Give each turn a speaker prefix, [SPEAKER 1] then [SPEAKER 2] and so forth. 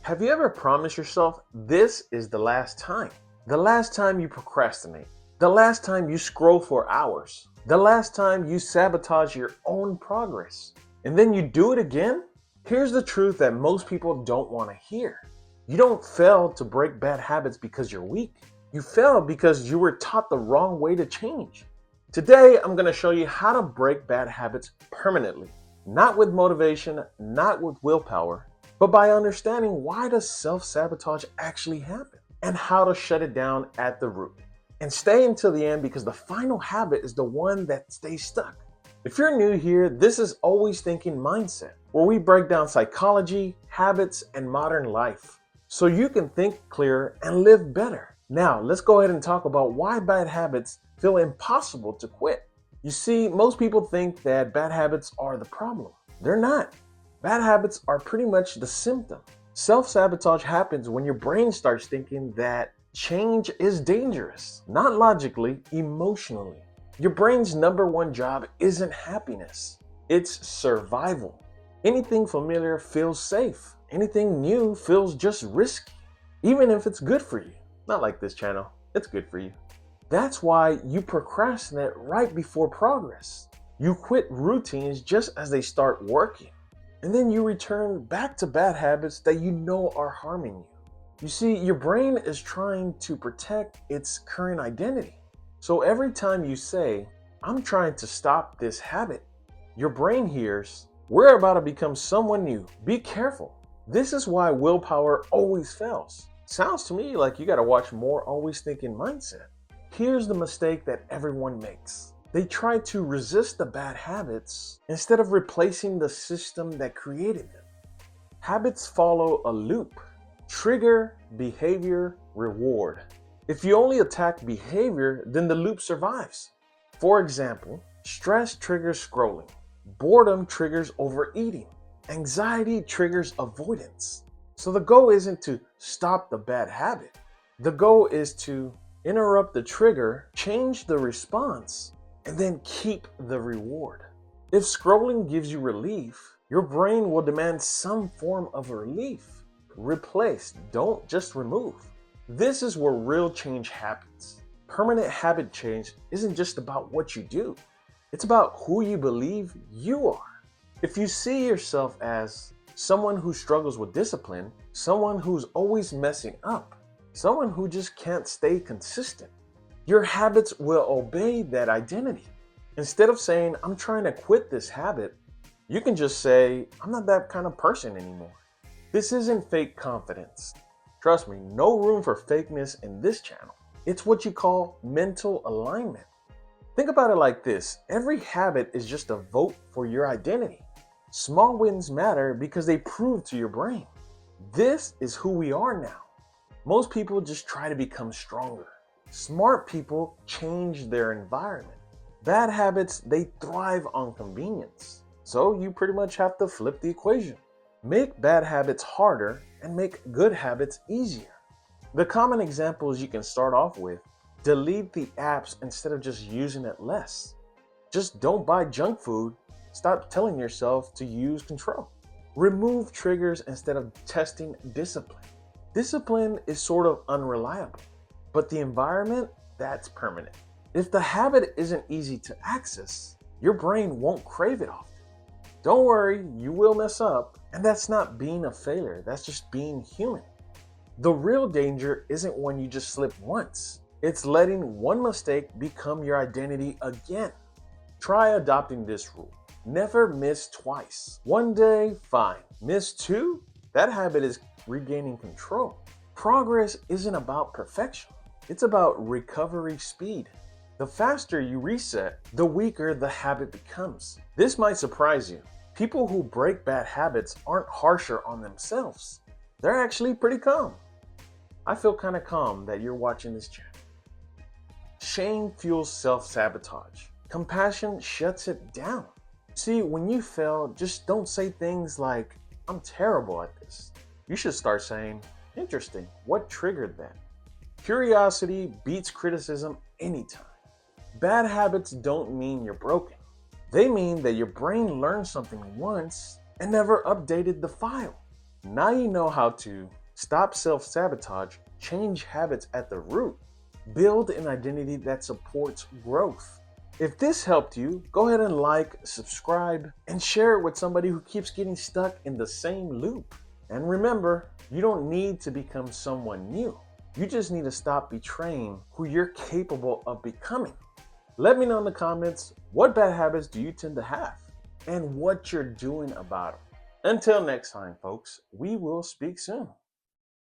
[SPEAKER 1] Have you ever promised yourself this is the last time? The last time you procrastinate. The last time you scroll for hours. The last time you sabotage your own progress. And then you do it again? Here's the truth that most people don't want to hear. You don't fail to break bad habits because you're weak. You fail because you were taught the wrong way to change. Today, I'm going to show you how to break bad habits permanently. Not with motivation, not with willpower, but by understanding why does self-sabotage actually happen and how to shut it down at the root. And stay until the end because the final habit is the one that stays stuck. If you're new here, this is Always Thinking Mindset, where we break down psychology, habits, and modern life so you can think clearer and live better. Now, let's go ahead and talk about why bad habits feel impossible to quit. You see, most people think that bad habits are the problem. They're not. Bad habits are pretty much the symptom. Self-sabotage happens when your brain starts thinking that change is dangerous, not logically, emotionally. Your brain's number one job isn't happiness, it's survival. Anything familiar feels safe. Anything new feels just risky, even if it's good for you. Not like this channel, it's good for you. That's why you procrastinate right before progress. You quit routines just as they start working. And then you return back to bad habits that you know are harming you. You see, your brain is trying to protect its current identity. So every time you say, I'm trying to stop this habit, your brain hears, we're about to become someone new. Be careful. This is why willpower always fails. Sounds to me like you gotta watch more Always Thinking Mindset. Here's the mistake that everyone makes. They try to resist the bad habits instead of replacing the system that created them. Habits follow a loop. Trigger, behavior, reward. If you only attack behavior, then the loop survives. For example, stress triggers scrolling. Boredom triggers overeating. Anxiety triggers avoidance. So the goal isn't to stop the bad habit. The goal is to interrupt the trigger, change the response, and then keep the reward. If scrolling gives you relief, your brain will demand some form of relief. Replace, don't just remove. This is where real change happens. Permanent habit change isn't just about what you do. It's about who you believe you are. If you see yourself as someone who struggles with discipline, someone who's always messing up, someone who just can't stay consistent, your habits will obey that identity. Instead of saying, I'm trying to quit this habit, you can just say, I'm not that kind of person anymore. This isn't fake confidence. Trust me, no room for fakeness in this channel. It's what you call mental alignment. Think about it like this. Every habit is just a vote for your identity. Small wins matter because they prove to your brain, this is who we are now. Most people just try to become stronger. Smart people change their environment. Bad habits, they thrive on convenience. So you pretty much have to flip the equation. Make bad habits harder and make good habits easier. The common examples you can start off with: delete the apps instead of just using it less. Just don't buy junk food. Stop telling yourself to use control. Remove triggers instead of testing discipline. Discipline is sort of unreliable, but the environment, that's permanent. If the habit isn't easy to access, your brain won't crave it often. Don't worry, you will mess up, and that's not being a failure, that's just being human. The real danger isn't when you just slip once, it's letting one mistake become your identity again. Try adopting this rule. Never miss twice. One day, fine. Miss two? That habit is regaining control. Progress isn't about perfection. It's about recovery speed. The faster you reset, the weaker the habit becomes. This might surprise you. People who break bad habits aren't harsher on themselves. They're actually pretty calm. I feel kind of calm that you're watching this channel. Shame fuels self-sabotage. Compassion shuts it down. See, when you fail, just don't say things like, I'm terrible at this. You should start saying, interesting, what triggered that? Curiosity beats criticism anytime. Bad habits don't mean you're broken. They mean that your brain learned something once and never updated the file. Now you know how to stop self-sabotage, change habits at the root, build an identity that supports growth. If this helped you, go ahead and like, subscribe, and share it with somebody who keeps getting stuck in the same loop. And remember, you don't need to become someone new. You just need to stop betraying who you're capable of becoming. Let me know in the comments, what bad habits do you tend to have and what you're doing about them. Until next time, folks, we will speak soon.